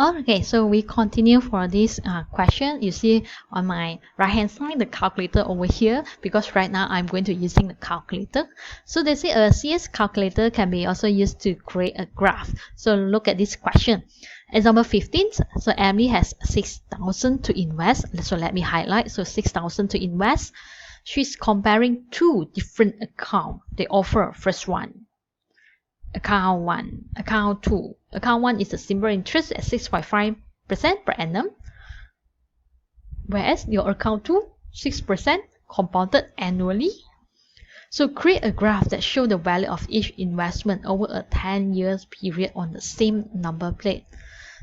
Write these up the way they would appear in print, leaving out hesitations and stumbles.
Okay, so we continue for this question. You see on my right hand side the calculator over here, because right now I'm going to using the calculator. So they say a CS calculator can be also used to create a graph. So look at this question. Example 15. So Emily has 6,000 to invest. So let me highlight. So 6,000 to invest. She's comparing two different accounts. They offer first one. Account 1, account 2. Account 1 is a simple interest at 6.5% per annum, whereas your account 2, 6% compounded annually. So create a graph that shows the value of each investment over a 10 years period on the same number plate.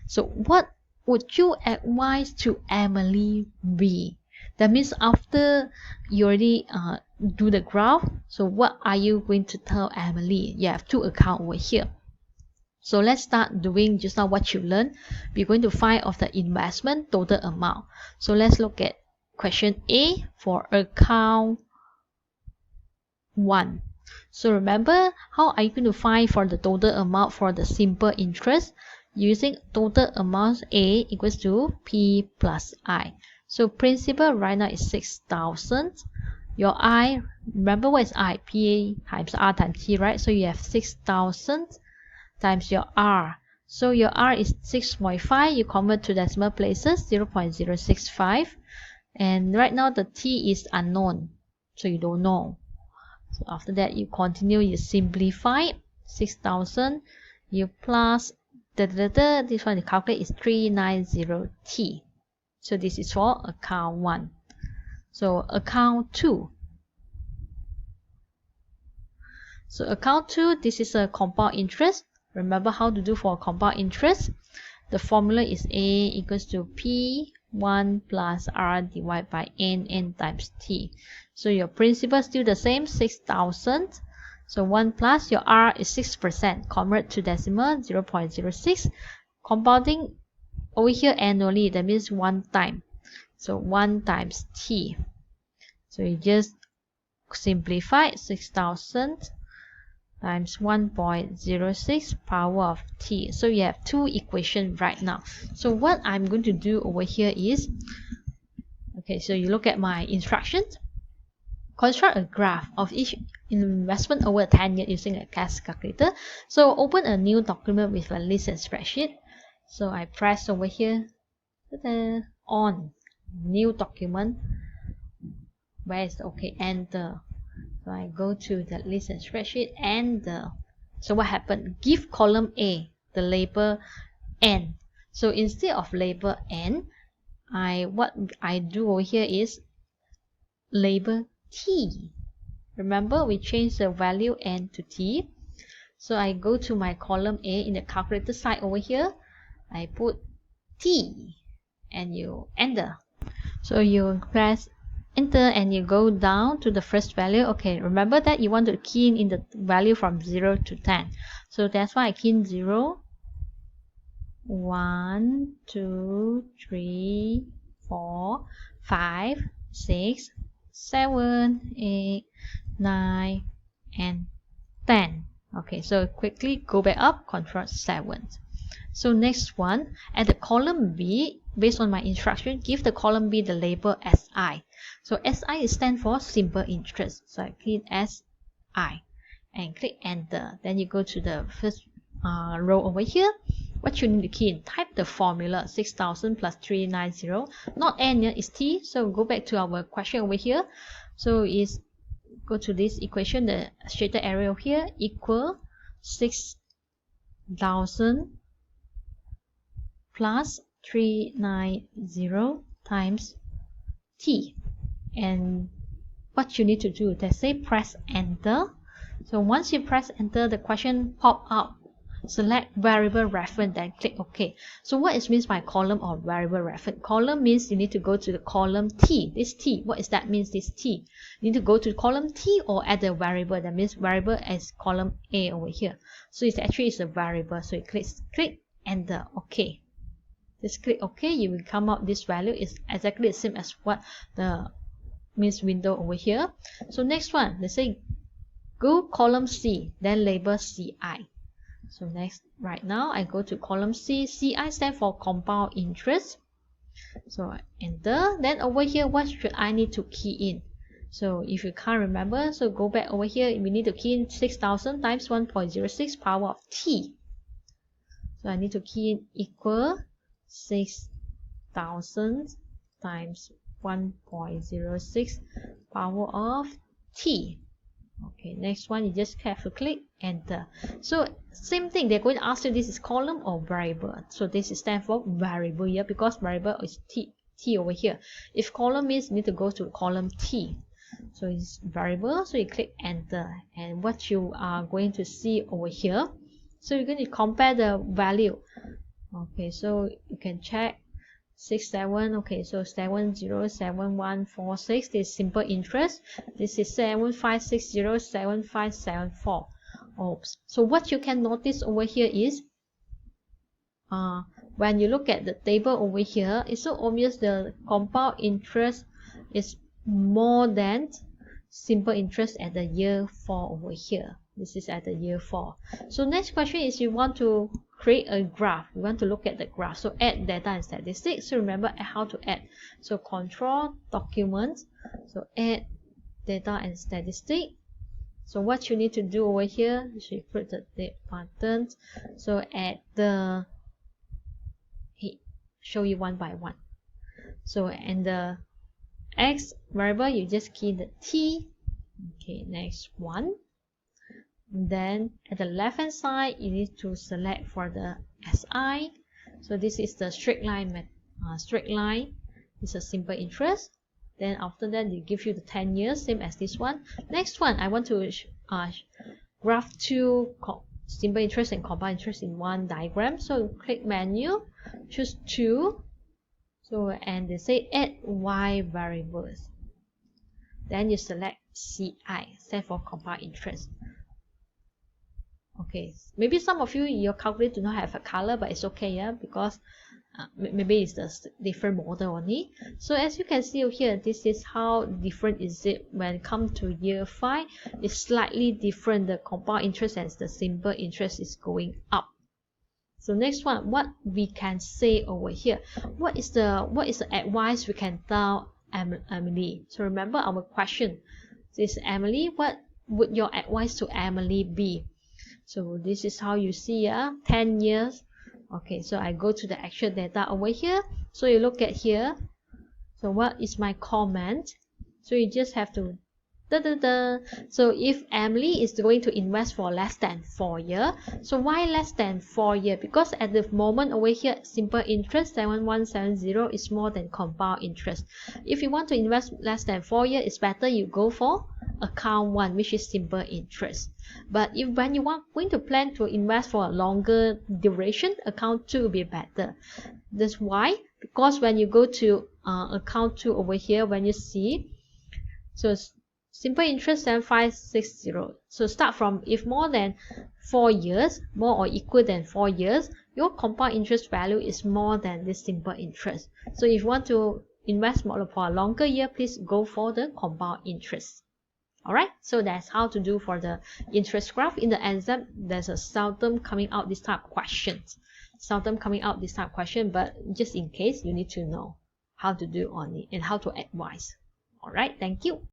So what would you advise to Emily B? That means after you already do the graph, so what are you going to tell Emily? You have two accounts over here. So let's start doing just now what you learned. We're going to find of the investment total amount. So let's look at question A for account 1. So remember, how are you going to find for the total amount for the simple interest? Using total amount A equals to P plus I. So principal right now is 6,000. Your I, remember what is I? P times R times T, right? So you have 6,000 times your R. So your R is 6.5. You convert to decimal places, 0.065. And right now the T is unknown, so you don't know. So after that, you continue, you simplify 6,000. You plus this one you calculate is 390T. So this is for account 1. So account 2. So account 2, this is a compound interest. Remember how to do for compound interest? The formula is A equals to P1 plus R divided by N times T. So your principal is still the same, 6,000. So 1 plus your R is 6%. Convert to decimal, 0.06. Compounding over here annually, that means 1 time. So 1 times T. So you just simplify 6,000 times 1.06 power of T. So you have two equations right now. So what I'm going to do over here is, okay, so you look at my instructions. Construct a graph of each investment over 10 years using a cash calculator. So open a new document with a list and spreadsheet. So I press over here on new document. Where is the okay? Enter. So I go to the list and spreadsheet and so what happened? Give column A the label N. So instead of label N, what I do over here is label T. Remember, we changed the value N to T. So I go to my column A in the calculator side over here. I put T and you enter. So you press enter and you go down to the first value. Okay, remember that you want to key in the value from 0 to 10. So that's why I key in 0, 1, 2, 3, 4, 5, 6, 7, 8, 9, and 10. Okay, so quickly go back up, Control 7. So next one, at the column B, based on my instruction, give the column B the label SI. So SI stands for simple interest. So I click SI and click enter. Then you go to the first row over here. What you need to key in, type the formula 6,000 plus 390. Not N, it's T. So go back to our question over here. So is go to this equation, the shaded area over here, equal 6,000 plus 390 times T. And what you need to do, they say press enter. So once you press enter, the question pop up. Select variable reference, then click OK. So what is means by column or variable reference? Column means you need to go to the column T. This T, what is that means this T? You need to go to column T or add the variable. That means variable as column A over here. So it's actually a variable. So you click enter, OK. Just click OK, you will come up this value is exactly the same as what the means window over here. So next one, let's say go column C, then label CI. So next, right now, I go to column C. CI stands for compound interest. So enter. Then over here, what should I need to key in? So if you can't remember, so go back over here. We need to key in 6000 times 1.06 power of t. So I need to key in equal 6000 times 1.06 power of t. Okay, next one, you just have to click enter. So same thing, they're going to ask you this is column or variable. So this is stand for variable here because variable is t over here. If column means you need to go to column t. So it's variable, so you click enter, and what you are going to see over here, so you're going to compare the value. Okay, so you can check 67. Okay, so 707146, this is simple interest. This is 75607574. Oops. So what you can notice over here is when you look at the table over here, it's so obvious the compound interest is more than simple interest at the year 4 over here. This is at the year 4. So next question is you want to create a graph. You want to look at the graph. So add data and statistics. So remember how to add. So control document. So add data and statistics. So what you need to do over here, you should put the date button. So add the show you one by one. So and the X variable, you just key the T. Okay, next one. Then at the left hand side, you need to select for the SI. So this is the straight line. Straight line is a simple interest. Then after that, they give you the 10 years, same as this one. Next one, I want to graph two simple interest and compound interest in one diagram. So click menu, choose two. So and they say add Y variables. Then you select CI, stand for compound interest. Okay, maybe some of you, your calculator do not have a color, but it's okay, yeah, because maybe it's the different model only. So as you can see over here, this is how different is it when it comes to year 5. It's slightly different. The compound interest and the simple interest is going up. So next one, what we can say over here, what is the advice we can tell Emily? So remember our question, this is Emily, what would your advice to Emily be? So this is how you see 10 years. Okay, so I go to the actual data over here. So you look at here. So what is my comment? So you just have to So if Emily is going to invest for less than 4 years, so why less than 4 years? Because at the moment over here, simple interest 7170 is more than compound interest. If you want to invest less than 4 years, it's better you go for account 1, which is simple interest. But if when you want going to plan to invest for a longer duration, account 2 will be better. That's why, because when you go to account 2 over here, when you see, so simple interest 7560. So start from if more than 4 years, more or equal than 4 years, your compound interest value is more than this simple interest. So if you want to invest more for a longer year, please go for the compound interest. Alright, so that's how to do for the interest graph. In the exam, there's a seldom coming out this type of questions. But just in case, you need to know how to do on it and how to advise. Alright, thank you.